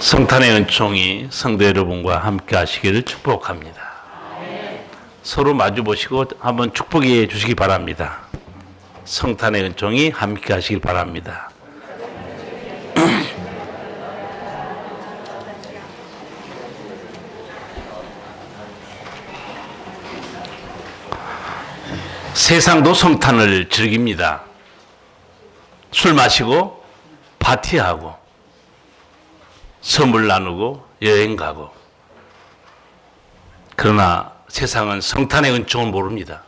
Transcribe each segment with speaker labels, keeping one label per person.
Speaker 1: 성탄의 은총이 성도 여러분과 함께 하시기를 축복합니다. 서로 마주 보시고 한번 축복해 주시기 바랍니다. 성탄의 은총이 함께 하시길 바랍니다. 세상도 성탄을 즐깁니다. 술 마시고 파티하고 선물 나누고 여행 가고. 그러나 세상은 성탄의 은총을 모릅니다.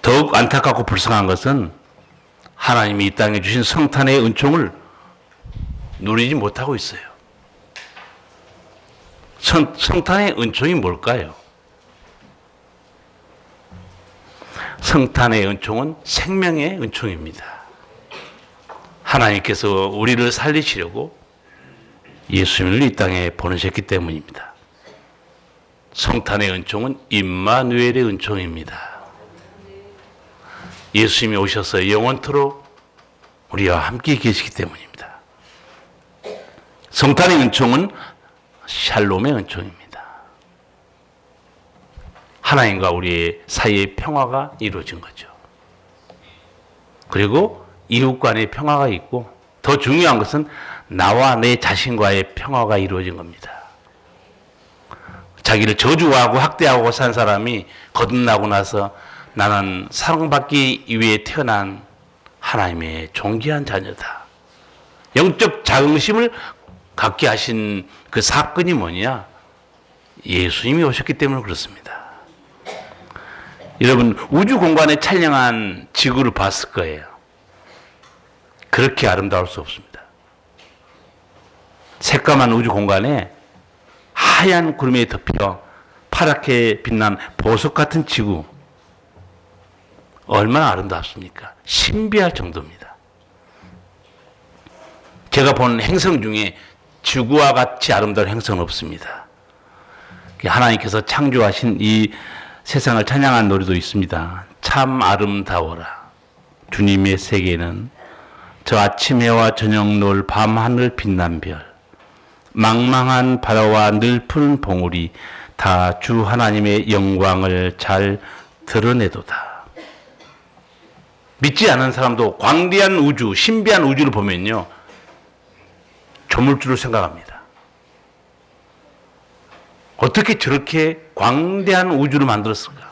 Speaker 1: 더욱 안타깝고 불쌍한 것은 하나님이 이 땅에 주신 성탄의 은총을 누리지 못하고 있어요. 성탄의 은총이 뭘까요? 성탄의 은총은 생명의 은총입니다. 하나님께서 우리를 살리시려고 예수님을 이 땅에 보내셨기 때문입니다. 성탄의 은총은 임마누엘의 은총입니다. 예수님이 오셔서 영원토록 우리와 함께 계시기 때문입니다. 성탄의 은총은 샬롬의 은총입니다. 하나님과 우리의 사이의 평화가 이루어진 거죠. 그리고 이웃 간의 평화가 있고, 더 중요한 것은 나와 내 자신과의 평화가 이루어진 겁니다. 자기를 저주하고 학대하고 산 사람이 거듭나고 나서 나는 사랑받기 위해 태어난 하나님의 존귀한 자녀다. 영적 자긍심을 갖게 하신 그 사건이 뭐냐? 예수님이 오셨기 때문에 그렇습니다. 여러분, 우주 공간에 찬양한 지구를 봤을 거예요. 그렇게 아름다울 수 없습니다. 새까만 우주 공간에 하얀 구름에 덮여 파랗게 빛난 보석 같은 지구, 얼마나 아름답습니까? 신비할 정도입니다. 제가 본 행성 중에 지구와 같이 아름다운 행성은 없습니다. 하나님께서 창조하신 이 세상을 찬양한 노래도 있습니다. 참 아름다워라. 주님의 세계는 저 아침 해와 저녁 노을 밤 하늘 빛난 별, 망망한 바다와 늘 푸른 봉우리 다 주 하나님의 영광을 잘 드러내도다. 믿지 않은 사람도 광대한 우주, 신비한 우주를 보면요, 조물주를 생각합니다. 어떻게 저렇게 광대한 우주를 만들었을까?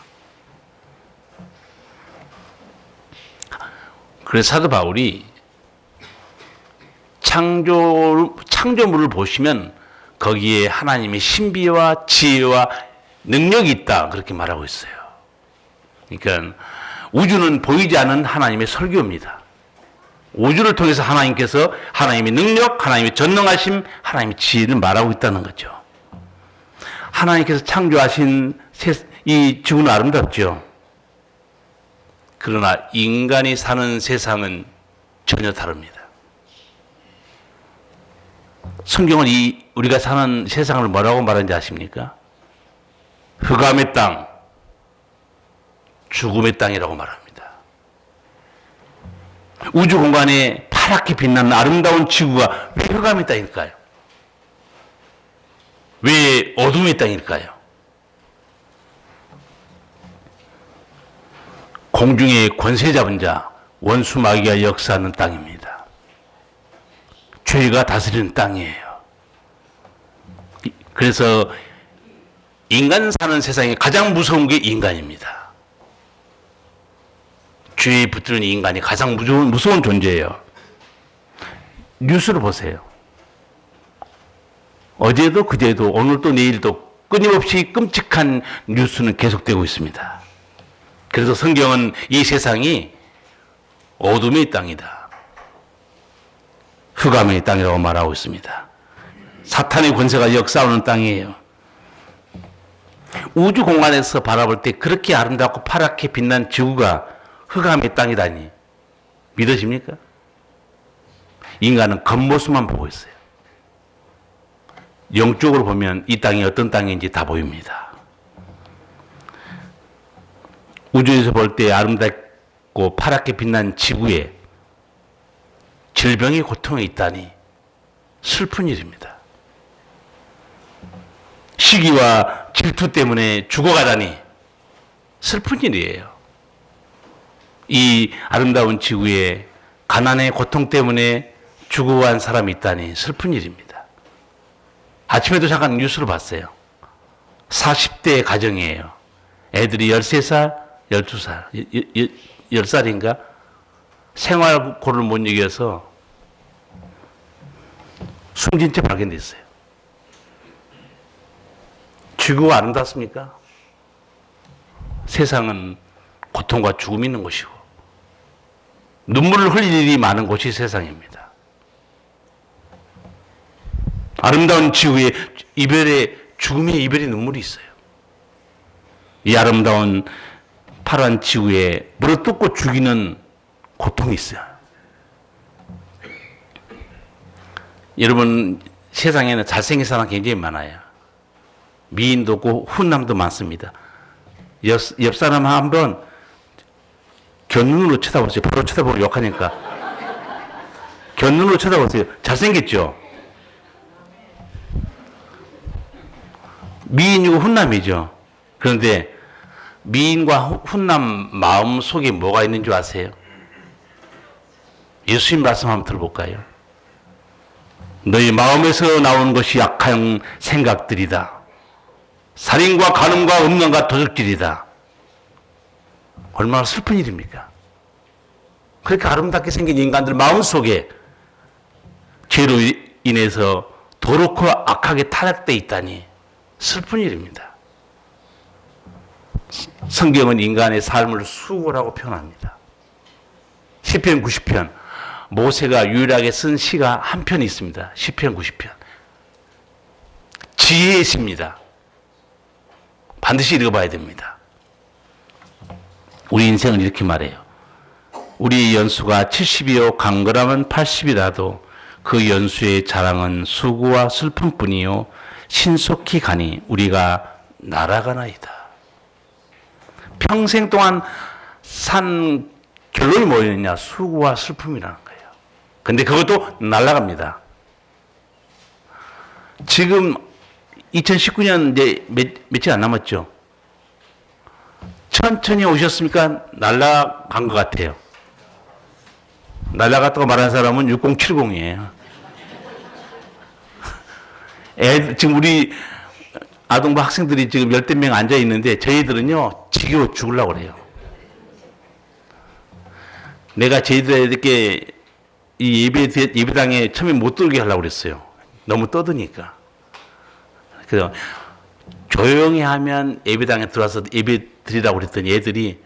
Speaker 1: 그래서 사도 바울이 창조물을 보시면 거기에 하나님의 신비와 지혜와 능력이 있다, 그렇게 말하고 있어요. 그러니까 우주는 보이지 않는 하나님의 설교입니다. 우주를 통해서 하나님께서 하나님의 능력, 하나님의 전능하심, 하나님의 지혜를 말하고 있다는 거죠. 하나님께서 창조하신 이 지구는 아름답죠. 그러나 인간이 사는 세상은 전혀 다릅니다. 성경은 우리가 사는 세상을 뭐라고 말하는지 아십니까? 흑암의 땅, 죽음의 땅이라고 말합니다. 우주 공간에 파랗게 빛나는 아름다운 지구가 왜 흑암의 땅일까요? 왜 어둠의 땅일까요? 공중의 권세 잡은 자, 원수 마귀가 역사하는 땅입니다. 죄가 다스리는 땅이에요. 그래서 인간 사는 세상에 가장 무서운 게 인간입니다. 죄에 붙들린 인간이 가장 무서운 존재예요. 뉴스를 보세요. 어제도 그제도 오늘도 내일도 끊임없이 끔찍한 뉴스는 계속되고 있습니다. 그래서 성경은 이 세상이 어둠의 땅이다, 흑암의 땅이라고 말하고 있습니다. 사탄의 권세가 역사하는 땅이에요. 우주 공간에서 바라볼 때 그렇게 아름답고 파랗게 빛난 지구가 흑암의 땅이다니 믿어집니까? 인간은 겉모습만 보고 있어요. 영적으로 보면 이 땅이 어떤 땅인지 다 보입니다. 우주에서 볼 때 아름답고 파랗게 빛난 지구에 질병의 고통이 있다니 슬픈 일입니다. 시기와 질투 때문에 죽어가다니 슬픈 일이에요. 이 아름다운 지구에 가난의 고통 때문에 죽어간 사람이 있다니 슬픈 일입니다. 아침에도 잠깐 뉴스를 봤어요. 40대 가정이에요. 애들이 13살, 12살, 10살인가? 생활고를 못 이겨서 숨진 채 발견됐어요. 지구가 아름답습니까? 세상은 고통과 죽음이 있는 곳이고 눈물을 흘릴 일이 많은 곳이 세상입니다. 아름다운 지구에 죽음의 이별의 눈물이 있어요. 이 아름다운 파란 지구에 물어뜯고 죽이는 고통이 있어요. 여러분, 세상에는 잘생긴 사람 굉장히 많아요. 미인도 없고 훈남도 많습니다. 옆 사람 한번 견눈으로 쳐다보세요. 바로 쳐다보고 욕하니까. 견눈으로 쳐다보세요. 잘생겼죠? 미인이고 훈남이죠. 그런데 미인과 훈남 마음 속에 뭐가 있는 줄 아세요? 예수님 말씀 한번 들어볼까요? 너희 마음에서 나오는 것이 악한 생각들이다. 살인과 간음과 음란과 도적질이다. 얼마나 슬픈 일입니까? 그렇게 아름답게 생긴 인간들 마음속에 죄로 인해서 더럽고 악하게 타락되어 있다니 슬픈 일입니다. 성경은 인간의 삶을 수고라고 표현합니다. 시편 90편, 모세가 유일하게 쓴 시가 한 편이 있습니다. 시편 90편. 지혜의 시입니다. 반드시 읽어봐야 됩니다. 우리 인생은 이렇게 말해요. 우리 연수가 70이요 강건하면 80이라도 그 연수의 자랑은 수고와 슬픔뿐이요 신속히 가니 우리가 날아가나이다. 평생 동안 산 결론이 뭐였냐? 수고와 슬픔이라는 거예요. 근데 그것도 날아갑니다. 지금 2019년 이제 며칠 안 남았죠? 천천히 오셨습니까? 날아간 것 같아요. 날아갔다고 말하는 사람은 6070이에요. 지금 우리 아동부 학생들이 지금 열댓 명 앉아 있는데 저희들은요, 지겨워 죽으려고 그래요. 내가 저희들에게 이 예배당에 처음에 못 들게 하려고 그랬어요. 너무 떠드니까. 그래서 조용히 하면 예배당에 들어와서 예배 드리라고 그랬더니 애들이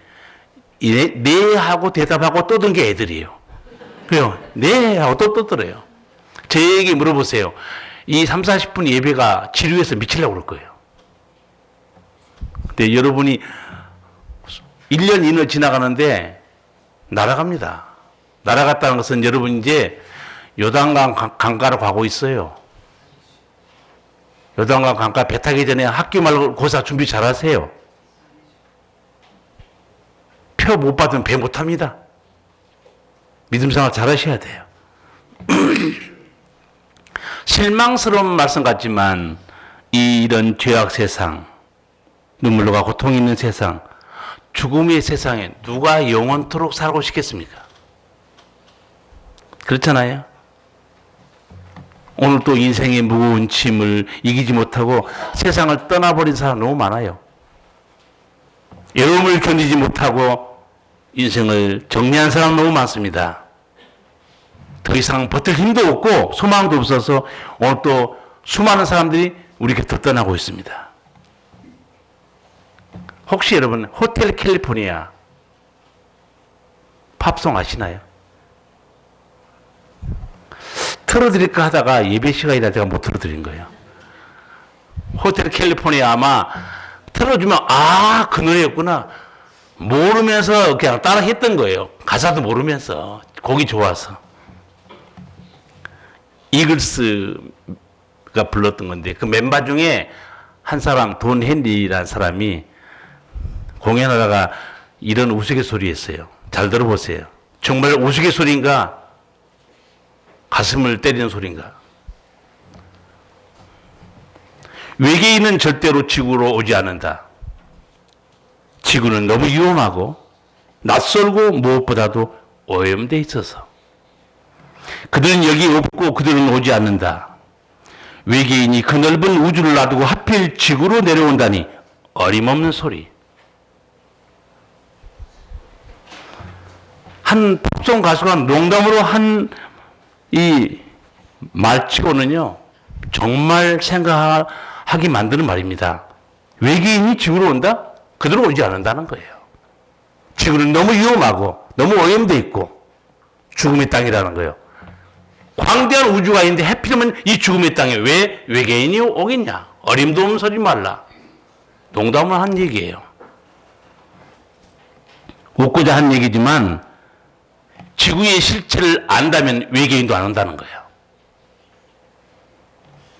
Speaker 1: 네 하고 대답하고 떠든 게 애들이에요. 그래요. 네 하고 또 떠들어요. 저에게 물어보세요. 이 3, 40분 예배가 지루해서 미치려고 그럴 거예요. 근데 여러분이 1년 이내 지나가는데 날아갑니다. 날아갔다는 것은 여러분 이제 요단강 강가로 가고 있어요. 요단강 강가 배 타기 전에 학교 말고 고사 준비 잘 하세요. 표 못 받으면 배 못 탑니다. 믿음 생활 잘 하셔야 돼요. 실망스러운 말씀 같지만 이런 죄악 세상, 눈물과 고통이 있는 세상, 죽음의 세상에 누가 영원토록 살고 싶겠습니까? 그렇잖아요. 오늘 또 인생의 무거운 짐을 이기지 못하고 세상을 떠나버린 사람 너무 많아요. 외로움을 견디지 못하고 인생을 정리한 사람 너무 많습니다. 더 이상 버틸 힘도 없고 소망도 없어서 오늘 또 수많은 사람들이 우리 곁을 떠나고 있습니다. 혹시 여러분 호텔 캘리포니아 팝송 아시나요? 틀어드릴까 하다가 예배 시간이라 제가 못 틀어드린 거예요. 호텔 캘리포니아 아마 틀어주면 그 노래였구나 모르면서 그냥 따라 했던 거예요. 가사도 모르면서 곡이 좋아서. 이글스가 불렀던 건데 그 멤버 중에 한 사람 돈 헨리라는 사람이 공연하다가 이런 우스갯소리 했어요. 잘 들어보세요. 정말 우스갯소리인가 가슴을 때리는 소리인가. 외계인은 절대로 지구로 오지 않는다. 지구는 너무 위험하고 낯설고 무엇보다도 오염돼 있어서 그들은 여기 없고 그들은 오지 않는다. 외계인이 그 넓은 우주를 놔두고 하필 지구로 내려온다니 어림없는 소리. 한 팝송 가수가 농담으로 한 이 말치고는요, 정말 생각하게 만드는 말입니다. 외계인이 지구로 온다? 그들은 오지 않는다는 거예요. 지구는 너무 위험하고 너무 오염돼 있고 죽음의 땅이라는 거예요. 광대한 우주가 있는데 하필이면 이 죽음의 땅에 왜 외계인이 오겠냐? 어림도 없는 소리 말라. 농담을 한 얘기예요. 웃고자 한 얘기지만 지구의 실체를 안다면 외계인도 안 온다는 거예요.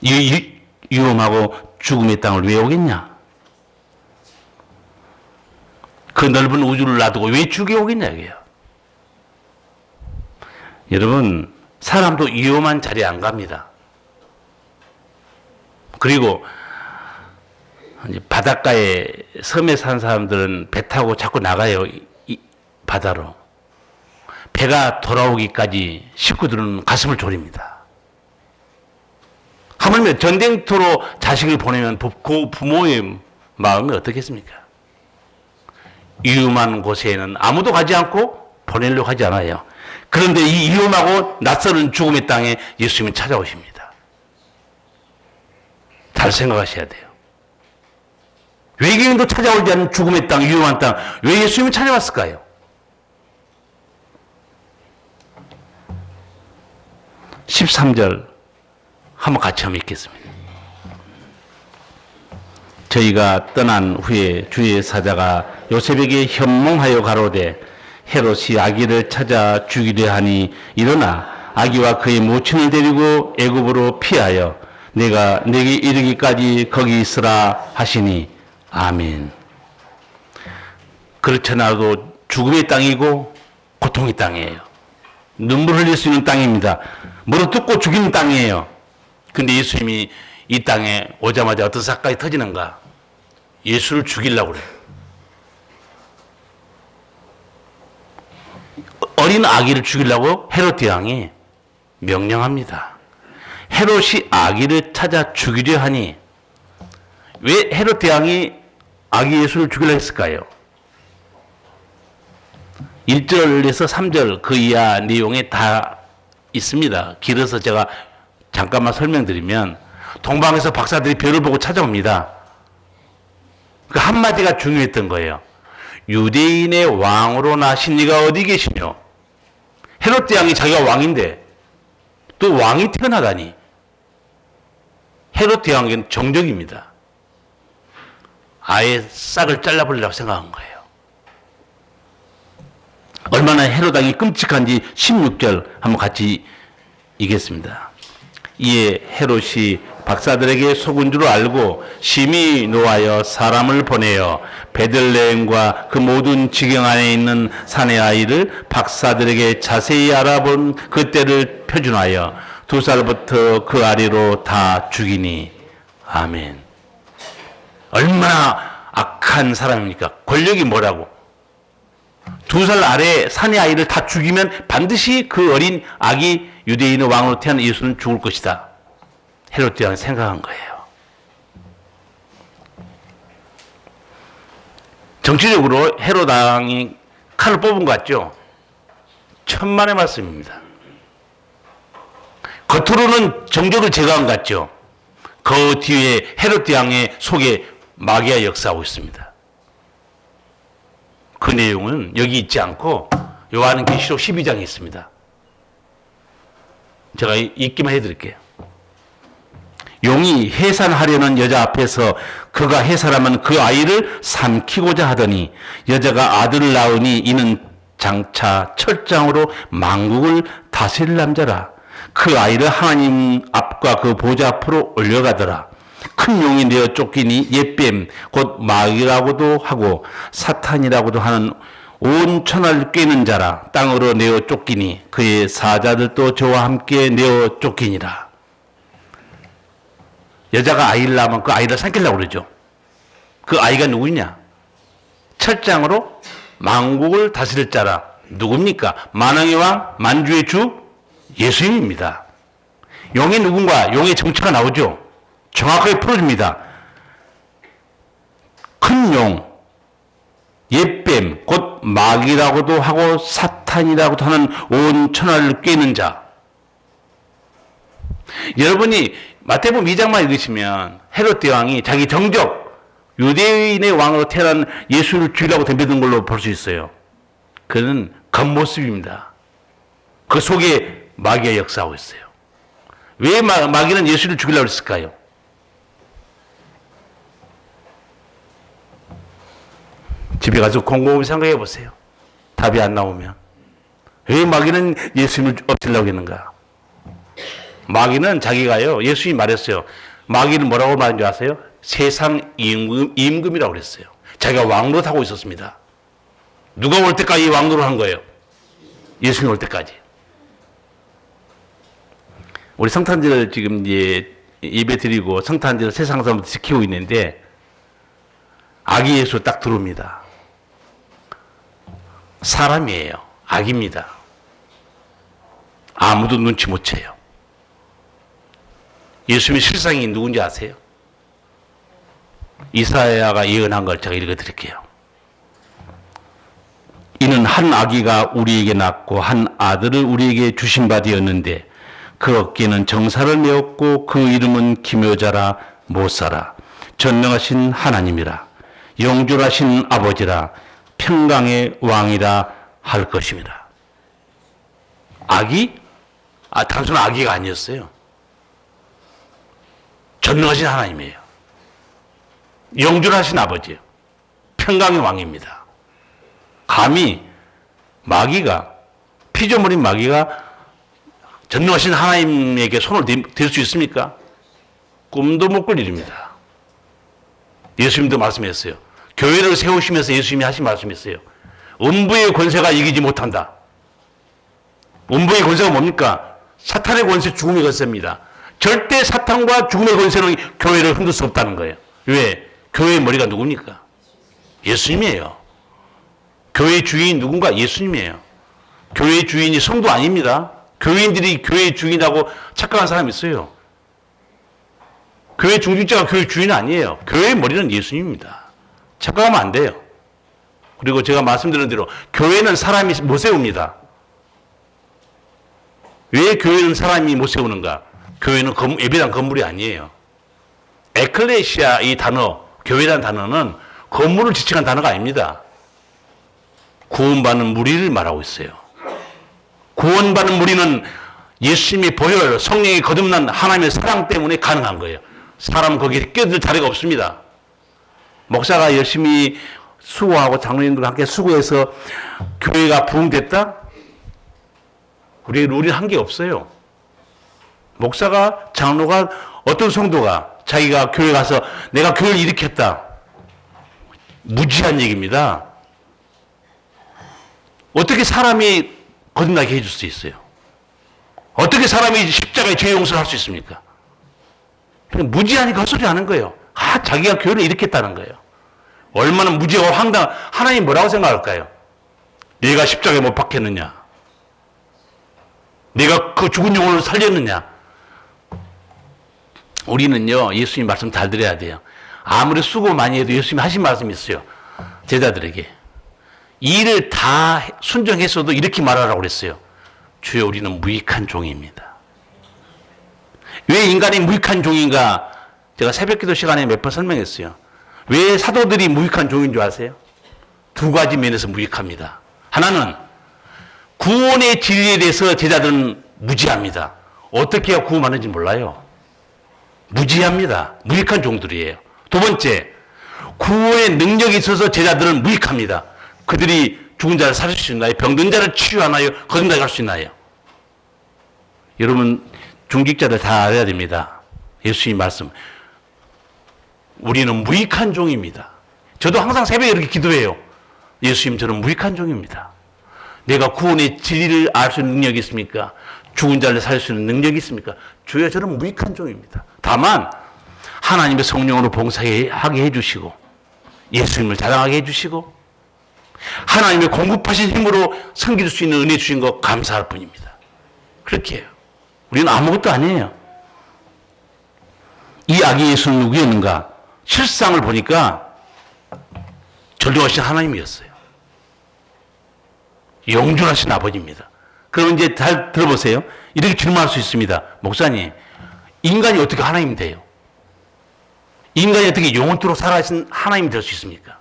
Speaker 1: 이 위험하고 죽음의 땅을 왜 오겠냐? 그 넓은 우주를 놔두고 왜 죽에 오겠냐 이게요. 여러분, 사람도 위험한 자리에 안 갑니다. 그리고 바닷가에 섬에 사는 사람들은 배 타고 자꾸 나가요. 이 바다로. 배가 돌아오기까지 식구들은 가슴을 졸입니다. 하물며 전쟁터로 자식을 보내면 그 부모의 마음이 어떻겠습니까? 위험한 곳에는 아무도 가지 않고 보내려고 하지 않아요. 그런데 이 위험하고 낯설은 죽음의 땅에 예수님은 찾아오십니다. 잘 생각하셔야 돼요. 외계인도 찾아오지 않는 죽음의 땅, 위험한 땅, 왜 예수님이 찾아왔을까요? (13절) 한번 같이 한번 읽겠습니다. 저희가 떠난 후에 주의 사자가 요셉에게 현몽하여 가로되 헤롯이 아기를 찾아 죽이려 하니 일어나 아기와 그의 모친을 데리고 애굽으로 피하여 내가 내게 이르기까지 거기 있으라 하시니 아멘. 그렇잖아도 죽음의 땅이고 고통의 땅이에요. 눈물 흘릴 수 있는 땅입니다. 물어뜯고 죽이는 땅이에요. 근데 예수님이 이 땅에 오자마자 어떤 사건이 터지는가? 예수를 죽이려고 그래요. 어린 아기를 죽이려고 헤롯 왕이 명령합니다. 헤롯이 아기를 찾아 죽이려 하니 왜 헤롯 왕이 아기 예수를 죽이려 했을까요? 1절에서 3절 그 이하 내용에 다 있습니다. 길어서 제가 잠깐만 설명드리면 동방에서 박사들이 별을 보고 찾아옵니다. 그 한마디가 중요했던 거예요. 유대인의 왕으로 나신 이가 어디 계시며? 헤롯 왕이 자기가 왕인데 또 왕이 태어나다니. 헤롯 왕은 정적입니다. 아예 싹을 잘라버리려고 생각한 거예요. 얼마나 헤롯 왕이 끔찍한지 16절 한번 같이 읽겠습니다. 이에 헤롯이 박사들에게 속은 줄 알고 심히 노하여 사람을 보내어 베들레헴과 그 모든 지경 안에 있는 사내 아이를 박사들에게 자세히 알아본 그때를 표준하여 2살부터 그 아래로 다 죽이니 아멘. 얼마나 악한 사람입니까? 권력이 뭐라고? 2살 아래 사내 아이를 다 죽이면 반드시 그 어린 아기 유대인의 왕으로 태어난 예수는 죽을 것이다. 헤롯 왕이 생각한 거예요. 정치적으로 헤롯 왕이 칼을 뽑은 것 같죠? 천만의 말씀입니다. 겉으로는 정적을 제거한 것 같죠? 그 뒤에 헤롯 왕의 속에 마귀가 역사하고 있습니다. 그 내용은 여기 있지 않고 요한계시록 12장에 있습니다. 제가 읽기만 해드릴게요. 용이 해산하려는 여자 앞에서 그가 해산하면 그 아이를 삼키고자 하더니 여자가 아들을 낳으니 이는 장차 철장으로 만국을 다스릴 남자라. 그 아이를 하나님 앞과 그 보좌 앞으로 올려가더라. 큰 용이 내어 쫓기니 옛뱀 곧 마귀라고도 하고 사탄이라고도 하는 온 천하를 꿰는 자라. 땅으로 내어 쫓기니 그의 사자들도 저와 함께 내어 쫓기니라. 여자가 아이를 낳으면 그 아이를 삼키려고 그러죠. 그 아이가 누구냐? 철장으로 만국을 다스릴 자라. 누굽니까? 만왕의 왕, 만주의 주 예수님입니다. 용이 누군가? 용의 정체가 나오죠. 정확하게 풀어줍니다. 큰 용, 옛뱀, 곧 마귀라고도 하고 사탄이라고도 하는 온 천하를 꿰는 자. 여러분이 마태복음 2장만 읽으시면 헤롯 대왕이 자기 정적 유대인의 왕으로 태어난 예수를 죽이려고 덤벼든 걸로 볼 수 있어요. 그는 겉모습입니다. 그 속에 마귀가 역사하고 있어요. 왜 마귀는 예수를 죽이려고 했을까요? 집에 가서 곰곰이 생각해 보세요. 답이 안 나오면. 왜 마귀는 예수님을 없애려고 했는가? 마귀는 자기가요, 예수님이 말했어요. 마귀는 뭐라고 말한 줄 아세요? 세상 임금이라고 그랬어요. 자기가 왕노릇하고 있었습니다. 누가 올 때까지 왕노릇 한 거예요? 예수님이 올 때까지. 우리 성탄절을 지금 이제 예배 드리고 성탄절을 세상 사람들 지키고 있는데 아기 예수 딱 들어옵니다. 사람이에요. 악입니다. 아무도 눈치 못 채요. 예수님의 실상이 누군지 아세요? 이사야가 예언한 걸 제가 읽어드릴게요. 이는 한 아기가 우리에게 낳고 한 아들을 우리에게 주신 바 되었는데 그 어깨는 정사를 메었고 그 이름은 기묘자라 못사라 전능하신 하나님이라 영존하신 아버지라 평강의 왕이라 할 것입니다. 아기? 단순 아기가 아니었어요. 전능하신 하나님이에요. 영존하신 아버지예요. 평강의 왕입니다. 감히 마귀가, 피조물인 마귀가 전능하신 하나님에게 손을 댈 수 있습니까? 꿈도 못 꿀 일입니다. 예수님도 말씀했어요. 교회를 세우시면서 예수님이 하신 말씀이 있어요. 음부의 권세가 이기지 못한다. 음부의 권세가 뭡니까? 사탄의 권세, 죽음의 권세입니다. 절대 사탄과 죽음의 권세는 교회를 흔들 수 없다는 거예요. 왜? 교회의 머리가 누굽니까? 예수님이에요. 교회의 주인이 누군가? 예수님이에요. 교회의 주인이 성도 아닙니다. 교인들이 교회의 주인이라고 착각한 사람이 있어요. 교회 중직자가 교회 주인 아니에요. 교회의 머리는 예수님입니다. 착각하면 안 돼요. 그리고 제가 말씀드린 대로 교회는 사람이 못 세웁니다. 왜 교회는 사람이 못 세우는가? 교회는 예배당 건물이 아니에요. 에클레시아 이 단어, 교회라는 단어는 건물을 지칭한 단어가 아닙니다. 구원받는 무리를 말하고 있어요. 구원받는 무리는 예수님의 보혈, 성령이 거듭난 하나님의 사랑 때문에 가능한 거예요. 사람은 거기에 끼어들 자리가 없습니다. 목사가 열심히 수고하고 장로님들과 함께 수고해서 교회가 부흥됐다? 우리는 한 게 없어요. 목사가, 장로가, 어떤 성도가 자기가 교회 가서 내가 교회를 일으켰다. 무지한 얘기입니다. 어떻게 사람이 거듭나게 해줄 수 있어요? 어떻게 사람이 십자가의 죄 용서를 할 수 있습니까? 그냥 무지하니 헛소리 하는 거예요. 자기가 교회를 일으켰다는 거예요. 얼마나 무지하고 황당한, 하나님 뭐라고 생각할까요? 내가 십자가에 못 박혔느냐? 내가 그 죽은 영혼을 살렸느냐? 우리는요, 예수님 말씀 잘 들어야 돼요. 아무리 수고 많이 해도 예수님이 하신 말씀이 있어요. 제자들에게. 일을 다 순종했어도 이렇게 말하라고 그랬어요. 주여, 우리는 무익한 종입니다. 왜 인간이 무익한 종인가? 제가 새벽기도 시간에 몇 번 설명했어요. 왜 사도들이 무익한 종인 줄 아세요? 두 가지 면에서 무익합니다. 하나는 구원의 진리에 대해서 제자들은 무지합니다. 어떻게 해야 구원하는지 몰라요. 무지합니다. 무익한 종들이에요. 두 번째, 구원의 능력이 있어서 제자들은 무익합니다. 그들이 죽은 자를 살릴 수 있나요? 병든 자를 치유하나요? 거듭나게 할 수 있나요? 여러분, 중직자들 다 알아야 됩니다. 예수님 말씀. 우리는 무익한 종입니다. 저도 항상 새벽에 이렇게 기도해요. 예수님, 저는 무익한 종입니다. 내가 구원의 진리를 알 수 있는 능력이 있습니까? 죽은 자를 살릴 수 있는 능력이 있습니까? 주여, 저는 무익한 종입니다. 다만 하나님의 성령으로 봉사하게 해주시고 예수님을 자랑하게 해주시고 하나님의 공급하신 힘으로 섬길 수 있는 은혜 주신 거 감사할 뿐입니다. 그렇게 해요. 우리는 아무것도 아니에요. 이 아기 예수는 누구였는가? 실상을 보니까 전능하신 하나님이었어요. 영존하신 아버지입니다. 그럼 이제 잘 들어보세요. 이렇게 질문할 수 있습니다. 목사님, 인간이 어떻게 하나님 돼요? 인간이 어떻게 영원토록 살아계신 하나님이 될 수 있습니까?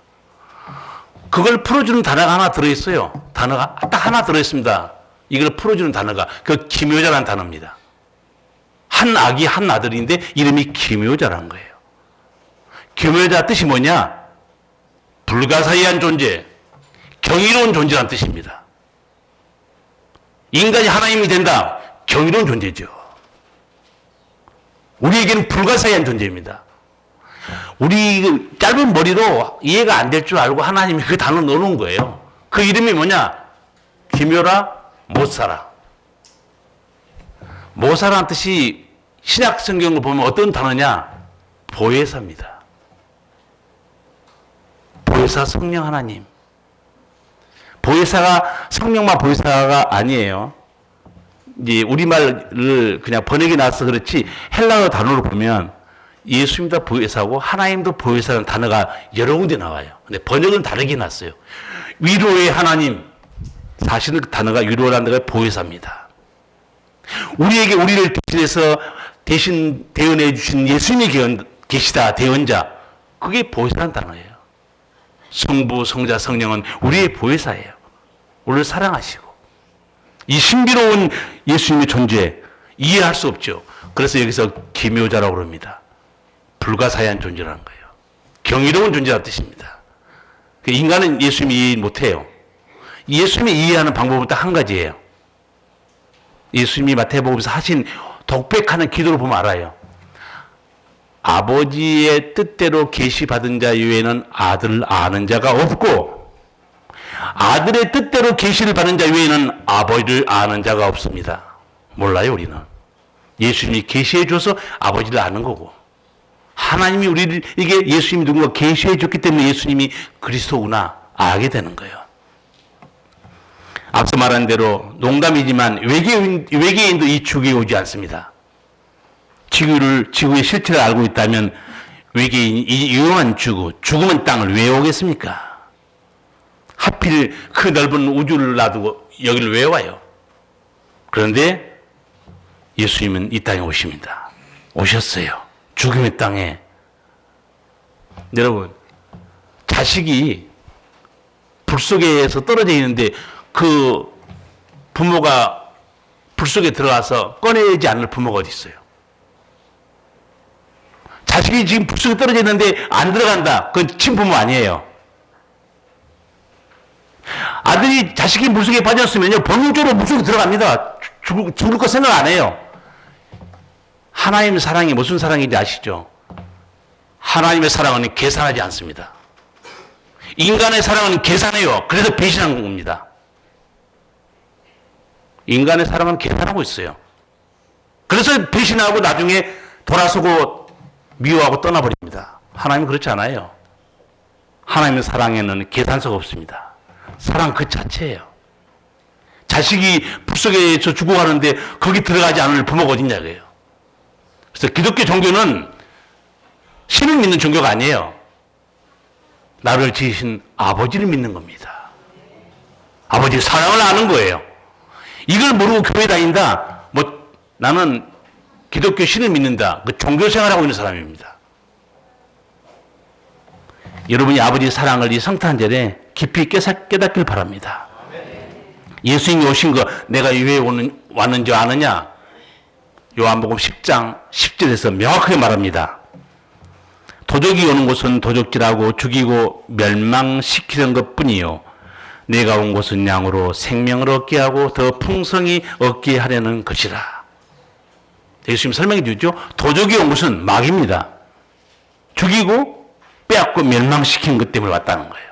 Speaker 1: 그걸 풀어주는 단어가 하나 들어있어요. 단어가 딱 하나 들어있습니다. 이걸 풀어주는 단어가 그 기묘자라는 단어입니다. 한 아기 한 아들인데 이름이 기묘자라는 거예요. 기묘자 뜻이 뭐냐? 불가사의한 존재, 경이로운 존재라는 뜻입니다. 인간이 하나님이 된다. 경이로운 존재죠. 우리에게는 불가사의한 존재입니다. 우리 짧은 머리로 이해가 안 될 줄 알고 하나님이 그 단어 넣어놓은 거예요. 그 이름이 뭐냐? 기묘라 못살아. 못살아라는 뜻이 신약 성경을 보면 어떤 단어냐? 보혜사입니다. 보혜사 성령 하나님. 보혜사가 성령만 보혜사가 아니에요. 이제 우리말을 그냥 번역이 나서 그렇지 헬라어 단어로 보면 예수님도 보혜사고 하나님도 보혜사라는 단어가 여러 군데 나와요. 근데 번역은 다르게 났어요. 위로의 하나님, 사실은 그 단어가 위로라는 단어가 보혜사입니다. 우리에게 우리를 대신 대언해 주신 예수님이 계시다, 대언자. 그게 보혜사라는 단어예요. 성부, 성자, 성령은 우리의 보혜사예요. 우리를 사랑하시고. 이 신비로운 예수님의 존재 이해할 수 없죠. 그래서 여기서 기묘자라고 그럽니다. 불가사의한 존재라는 거예요. 경이로운 존재라는 뜻입니다. 인간은 예수님이 이해 못해요. 예수님이 이해하는 방법은 딱 한 가지예요. 예수님이 마태복음에서 하신 독백하는 기도를 보면 알아요. 아버지의 뜻대로 계시받은 자 외에는 아들을 아는 자가 없고 아들의 뜻대로 계시를 받은 자 외에는 아버지를 아는 자가 없습니다. 몰라요, 우리는. 예수님이 계시해 줘서 아버지를 아는 거고 하나님이 우리를 이게 예수님이 누군가 계시해 줬기 때문에 예수님이 그리스도구나 알게 되는 거예요. 앞서 말한 대로 농담이지만 외계인도 이 지구에 오지 않습니다. 지구의 실체를 알고 있다면 외계인이 이 유용한 죽음은 땅을 왜 오겠습니까? 하필 그 넓은 우주를 놔두고 여기를 왜 와요? 그런데 예수님은 이 땅에 오십니다. 오셨어요. 죽음의 땅에. 여러분, 자식이 불 속에서 떨어져 있는데 그 부모가 불 속에 들어가서 꺼내지 않을 부모가 어디 있어요? 자식이 지금 불 속에 떨어져 있는데 안 들어간다. 그건 친부모 아니에요. 아들이 자식이 물속에 빠졌으면요, 본능적으로 물속에 들어갑니다. 죽을 거 생각 안 해요. 하나님의 사랑이 무슨 사랑인지 아시죠? 하나님의 사랑은 계산하지 않습니다. 인간의 사랑은 계산해요. 그래서 배신한 겁니다. 인간의 사랑은 계산하고 있어요. 그래서 배신하고 나중에 돌아서고 미워하고 떠나버립니다. 하나님은 그렇지 않아요. 하나님의 사랑에는 계산서가 없습니다. 사랑 그 자체예요. 자식이 불속에서 죽어가는데 거기 들어가지 않을 부모가 어딨냐고요. 그래서 기독교 종교는 신을 믿는 종교가 아니에요. 나를 지으신 아버지를 믿는 겁니다. 아버지의 사랑을 아는 거예요. 이걸 모르고 교회 다닌다. 나는 기독교 신을 믿는다. 그 종교 생활하고 있는 사람입니다. 여러분이 아버지의 사랑을 이 성탄절에 깊이 깨닫길 바랍니다. 예수님이 오신 거 내가 왜 왔는지 아느냐? 요한복음 10장 10절에서 명확하게 말합니다. 도적이 오는 곳은 도적질하고 죽이고 멸망시키는 것뿐이요 내가 온 곳은 양으로 생명을 얻게 하고 더 풍성히 얻게 하려는 것이라. 예수님 설명해 주죠. 도적이 온 곳은 마귀입니다. 죽이고 빼앗고 멸망시키는 것 때문에 왔다는 거예요.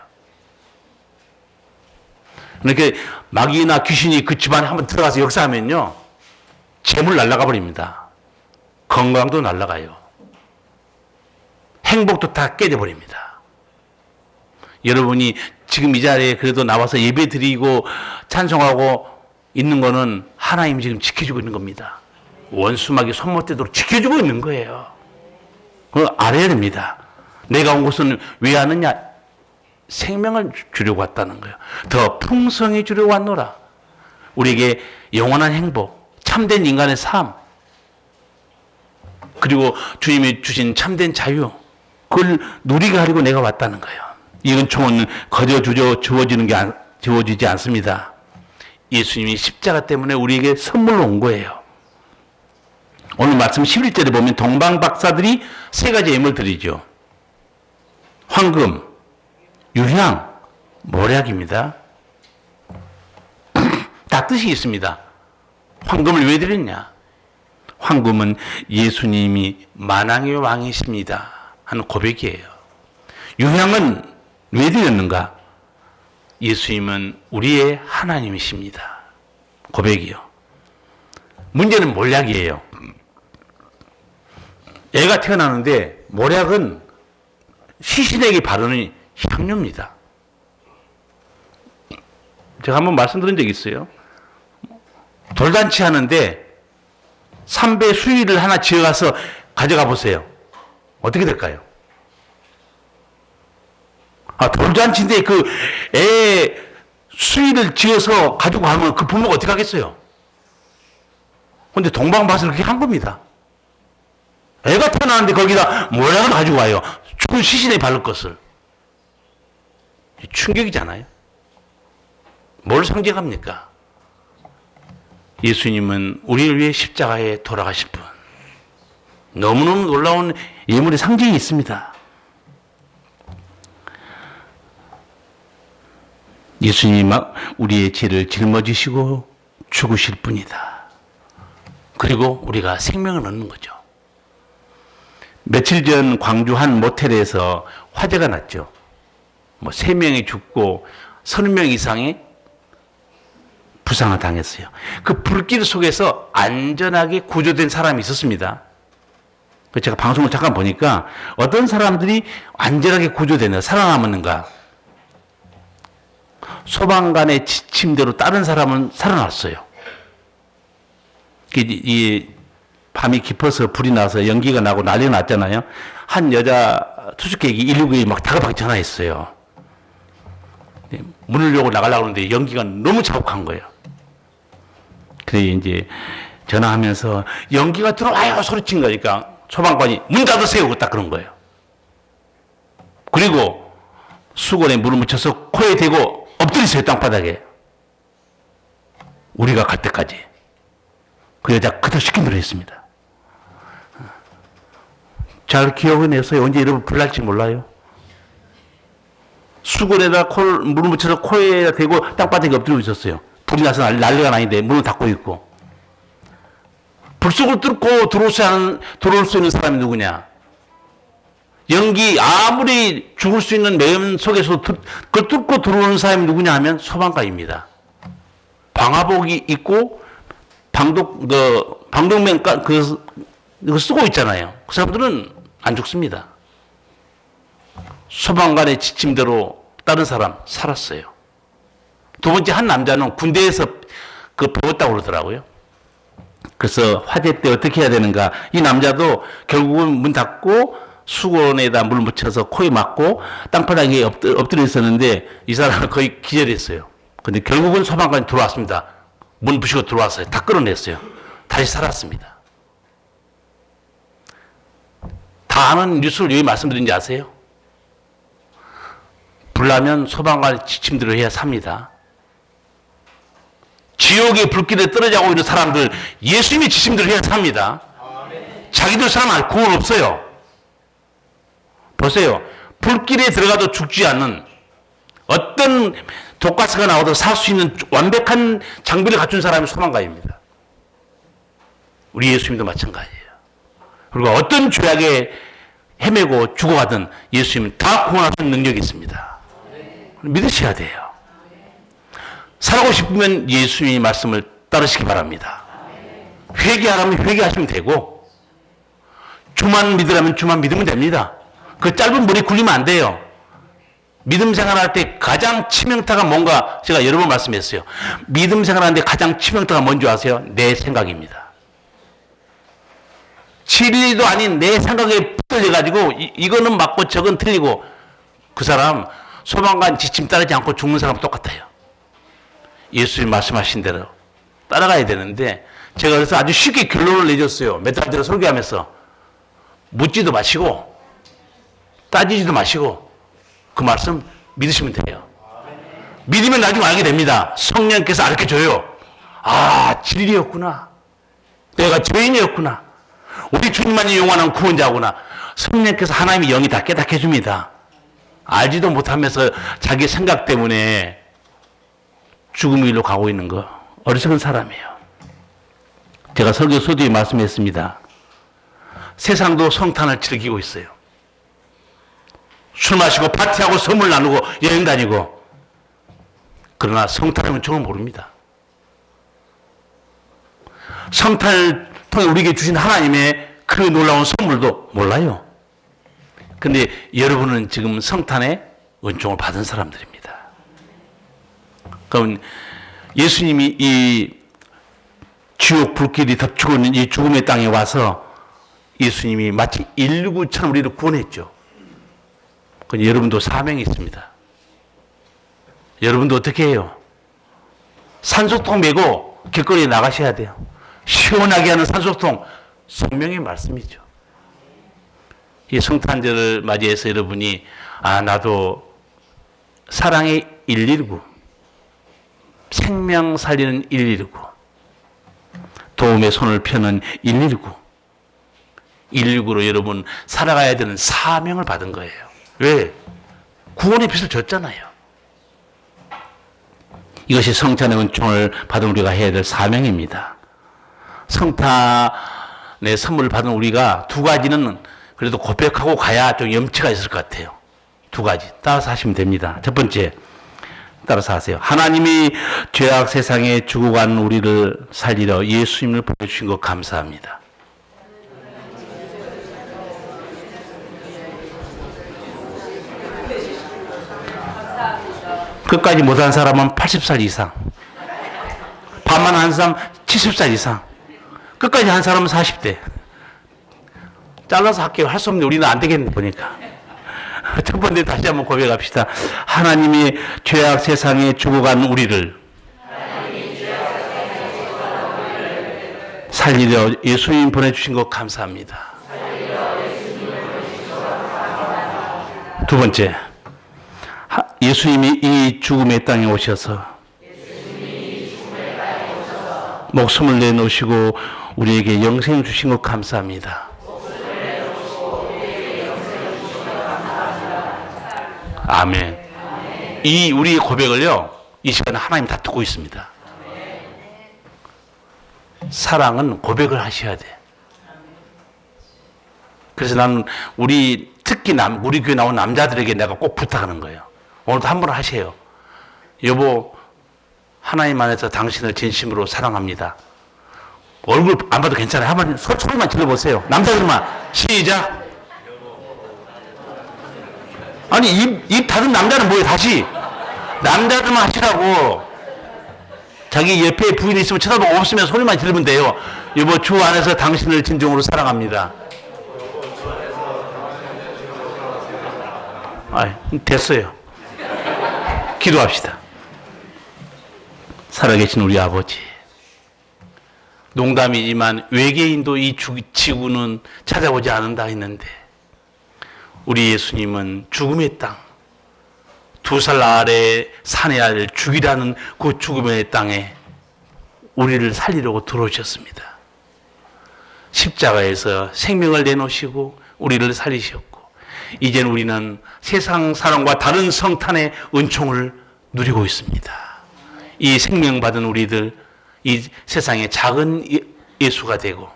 Speaker 1: 그러니까 마귀나 귀신이 그 집안에 한번 들어가서 역사하면요, 재물 날아가 버립니다. 건강도 날아가요. 행복도 다 깨져버립니다. 여러분이 지금 이 자리에 그래도 나와서 예배 드리고 찬송하고 있는 거는 하나님이 지금 지켜주고 있는 겁니다. 원수막이 손 못 대도록 지켜주고 있는 거예요. 그걸 알아야 됩니다. 내가 온 곳은 왜 왔느냐? 생명을 주려고 왔다는 거예요. 더 풍성히 주려고 왔노라. 우리에게 영원한 행복, 참된 인간의 삶, 그리고 주님이 주신 참된 자유, 그걸 누리게 하려고 내가 왔다는 거예요. 이 은총은 거저 주어지지 않습니다. 예수님이 십자가 때문에 우리에게 선물로 온 거예요. 오늘 말씀 11절에 보면 동방박사들이 세 가지 예물을 드리죠. 황금, 유향, 모략입니다. 다 뜻이 있습니다. 황금을 왜 드렸냐? 황금은 예수님이 만왕의 왕이십니다 하는 고백이에요. 유향은 왜 드렸는가? 예수님은 우리의 하나님이십니다. 고백이요. 문제는 모략이에요. 애가 태어나는데 모략은 시신에게 바르는 향료입니다. 제가 한번 말씀드린 적이 있어요. 돌잔치 하는데 삼배 수위를 하나 지어가서 가져가 보세요. 어떻게 될까요? 돌잔치인데 그 애 수위를 지어서 가지고 가면 그 부모가 어떻게 하겠어요? 근데 동방박사는 그렇게 한 겁니다. 애가 태어나는데 거기다 모략을 가지고 와요. 죽은 시신에 바를 것을. 충격이잖아요. 뭘 상징합니까? 예수님은 우리를 위해 십자가에 돌아가실 분. 너무너무 놀라운 예물의 상징이 있습니다. 예수님이 우리의 죄를 짊어지시고 죽으실 분이다. 그리고 우리가 생명을 얻는 거죠. 며칠 전 광주 한 모텔에서 화재가 났죠. 3명이 죽고 30명 이상이 부상을 당했어요. 그 불길 속에서 안전하게 구조된 사람이 있었습니다. 제가 방송을 잠깐 보니까 어떤 사람들이 안전하게 구조되나 살아남았는가? 소방관의 지침대로 다른 사람은 살아났어요. 이 밤이 깊어서 불이 나서 연기가 나고 난리가 났잖아요. 한 여자 투숙객이 119에 막 다급하게 전화했어요. 문을 열고 나가려고 하는데 연기가 너무 자욱한 거예요. 그래 이제 전화하면서 연기가 들어와요 소리친 거니까 소방관이 문 닫으세요 딱 그런 거예요. 그리고 수건에 물을 묻혀서 코에 대고 엎드리세요 땅바닥에. 우리가 갈 때까지. 그 여자 그대로 시킨 대로 했습니다. 잘 기억해내서요. 언제 이러면 불날지 몰라요. 수건에다 물을 묻혀서 코에 대고 땅바닥에 엎드리고 있었어요. 불이 나서 난리가 나는데 문을 닫고 있고. 불 속을 뚫고 들어올 수 있는 사람이 누구냐? 연기 아무리 죽을 수 있는 매연 속에서 그걸 뚫고 들어오는 사람이 누구냐 하면 소방관입니다. 방화복이 있고 방독면 그거 쓰고 있잖아요. 그 사람들은 안 죽습니다. 소방관의 지침대로 다른 사람 살았어요. 두 번째 한 남자는 군대에서 배웠다고 그러더라고요. 그래서 화재 때 어떻게 해야 되는가? 이 남자도 결국은 문 닫고 수건에다 물 묻혀서 코에 맞고 땅바닥에 엎드려 있었는데 이 사람은 거의 기절했어요. 근데 결국은 소방관이 들어왔습니다. 문 부시고 들어왔어요. 다 끌어냈어요. 다시 살았습니다. 다 아는 뉴스를 왜 말씀드린지 아세요? 불나면 소방관 지침대로 해야 삽니다. 지옥의 불길에 떨어지고 있는 사람들 예수님의 지침대로 해야 삽니다. 자기들 사람 구원 없어요. 보세요. 불길에 들어가도 죽지 않는 어떤 독가스가 나와도 살 수 있는 완벽한 장비를 갖춘 사람이 소방관입니다. 우리 예수님도 마찬가지예요. 그리고 어떤 죄악에 헤매고 죽어가든 예수님은 다 구원하시는 능력이 있습니다. 믿으셔야 돼요. 살고 싶으면 예수님의 말씀을 따르시기 바랍니다. 회개하라면 회개하시면 되고 주만 믿으라면 주만 믿으면 됩니다. 그 짧은 머리 굴리면 안 돼요. 믿음 생활할 때 가장 치명타가 뭔가 제가 여러 번 말씀했어요. 믿음 생활하는데 가장 치명타가 뭔지 아세요? 내 생각입니다. 진리도 아닌 내 생각에 붙들려가지고 이거는 맞고 저건 틀리고 그 사람 소망간 지침 따르지 않고 죽는 사람 똑같아요. 예수님 말씀하신 대로 따라가야 되는데 제가 그래서 아주 쉽게 결론을 내줬어요. 몇 달 전에 설교하면서 묻지도 마시고 따지지도 마시고 그 말씀 믿으시면 돼요. 믿으면 나중에 알게 됩니다. 성령께서 알려줘요. 아, 진리였구나. 내가 죄인이었구나. 우리 주님만이 영원한 구원자구나. 성령께서 하나님의 영이 다 깨닫게 해줍니다. 알지도 못하면서 자기 생각 때문에 죽음의 길로 가고 있는 거 어리석은 사람이에요. 제가 설교 서두에 말씀했습니다. 세상도 성탄을 즐기고 있어요. 술 마시고 파티하고 선물 나누고 여행 다니고. 그러나 성탄의 은총을 모릅니다. 성탄을 통해 우리에게 주신 하나님의 그 놀라운 선물도 몰라요. 그런데 여러분은 지금 성탄의 은총을 받은 사람들입니다. 그럼 예수님이 이 지옥 불길이 덮치고 있는 이 죽음의 땅에 와서 예수님이 마치 119처럼 우리를 구원했죠. 여러분도 사명이 있습니다. 여러분도 어떻게 해요? 산소통 메고 길거리에 나가셔야 돼요. 시원하게 하는 산소통, 성령의 말씀이죠. 이 성탄절을 맞이해서 여러분이 나도 사랑의 119, 생명 살리는 119, 도움의 손을 펴는 119, 119로 여러분 살아가야 되는 사명을 받은 거예요. 왜? 구원의 빚을 졌잖아요. 이것이 성탄의 은총을 받은 우리가 해야 될 사명입니다. 성탄의 선물을 받은 우리가 두 가지는 그래도 고백하고 가야 좀 염치가 있을 것 같아요. 두 가지 따라서 하시면 됩니다. 첫 번째, 따라서 하세요. 하나님이 죄악 세상에 죽어간 우리를 살리려 예수님을 보내주신 것 감사합니다. 끝까지 못한 사람은 80살 이상, 반만 한 사람 70살 이상, 끝까지 한 사람은 40대. 잘라서 할게요. 할 수 없는데 우리는 안 되겠네 보니까. 첫 번째 다시 한번 고백합시다. 하나님이 죄악 세상에 죽어간 우리를 살리려 예수님 보내주신 것 감사합니다. 두 번째, 예수님이 이 죽음의 땅에 오셔서 목숨을 내놓으시고 우리에게 영생 주신 것 감사합니다. 아멘. 이 우리의 고백을요, 이 시간에 하나님 다 듣고 있습니다. 사랑은 고백을 하셔야 돼. 그래서 나는 특히 우리 교회 나온 남자들에게 내가 꼭 부탁하는 거예요. 오늘도 한 번 하세요. 여보, 하나님 안에서 당신을 진심으로 사랑합니다. 얼굴 안 봐도 괜찮아요. 한번 소리만 질러보세요. 남자들만 시작. 아니 입 닫은 남자는 뭐예요? 다시 남자들만 하시라고. 자기 옆에 부인이 있으면 쳐다보고 없으면 소리만 지르면 돼요. 여보, 주 안에서 당신을 진정으로 사랑합니다. 됐어요. 기도합시다. 살아계신 우리 아버지, 농담이지만 외계인도 이 지구는 찾아오지 않는다 했는데 우리 예수님은 죽음의 땅, 2살 아래 산의 아이를 죽이라는 그 죽음의 땅에 우리를 살리려고 들어오셨습니다. 십자가에서 생명을 내놓으시고 우리를 살리셨고, 이제는 우리는 세상 사람과 다른 성탄의 은총을 누리고 있습니다. 이 생명 받은 우리들, 이 세상의 작은 예수가 되고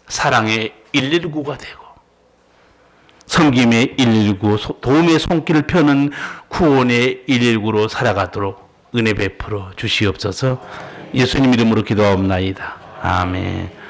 Speaker 1: 사랑의 119가 되고 섬김의 119, 도움의 손길을 펴는 구원의 119로 살아가도록 은혜 베풀어 주시옵소서. 예수님 이름으로 기도하옵나이다. 아멘.